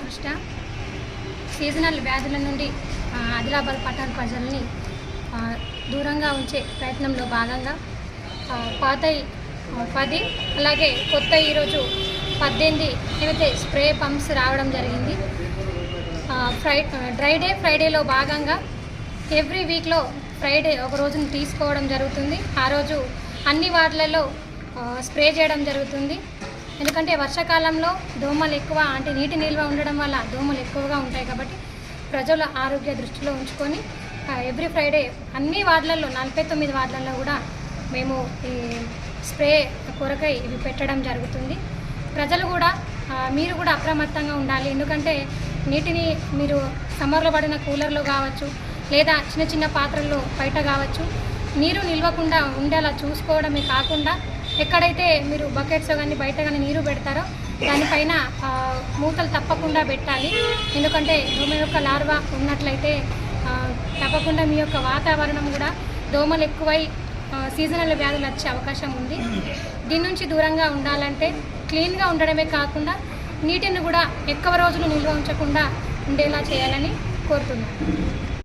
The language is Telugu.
దృష్ట్యా సీజనల్ వ్యాధుల నుండి ఆదిలాబాద్ పట్టణ ప్రజల్ని దూరంగా ఉంచే ప్రయత్నంలో భాగంగా పాతయి 10 అలాగే కొత్త ఈరోజు 18 ఏవైతే స్ప్రే పంప్స్ రావడం జరిగింది. ఫ్రైడేలో భాగంగా ఎవ్రీ వీక్లో ఫ్రైడే ఒక రోజును తీసుకోవడం జరుగుతుంది. ఆ రోజు అన్ని వార్డులలో స్ప్రే చేయడం జరుగుతుంది. ఎందుకంటే వర్షాకాలంలో దోమలు ఎక్కువ, అంటే నీటి నిల్వ ఉండడం వల్ల దోమలు ఎక్కువగా ఉంటాయి. కాబట్టి ప్రజల ఆరోగ్య దృష్టిలో ఉంచుకొని ఎవ్రీ ఫ్రైడే అన్ని వార్డులలో 49 వార్డులలో కూడా మేము ఈ స్ప్రే కొరకై ఇవి పెట్టడం జరుగుతుంది. ప్రజలు కూడా మీరు కూడా అప్రమత్తంగా ఉండాలి. ఎందుకంటే నీటిని మీరు సమ్మర్లో పడిన కూలర్లో కావచ్చు, లేదా చిన్న చిన్న పాత్రల్లో బయట కావచ్చు, నీరు నిల్వకుండా ఉండేలా చూసుకోవడమే కాకుండా ఎక్కడైతే మీరు బకెట్స్ కానీ బయట కానీ నీరు పెడతారో దానిపైన మూతలు తప్పకుండా పెట్టాలి. ఎందుకంటే దోమ యొక్క లార్వా ఉన్నట్లయితే తప్పకుండా మీ యొక్క వాతావరణం కూడా దోమలు ఎక్కువై సీజనల్ వ్యాధులు వచ్చే అవకాశం ఉంది. దీని నుంచి దూరంగా ఉండాలంటే క్లీన్గా ఉండడమే కాకుండా నీటిని కూడా ఎక్కువ రోజులు నిల్వ ఉంచకుండా ఉండేలా చేయాలని కోరుతున్నాను.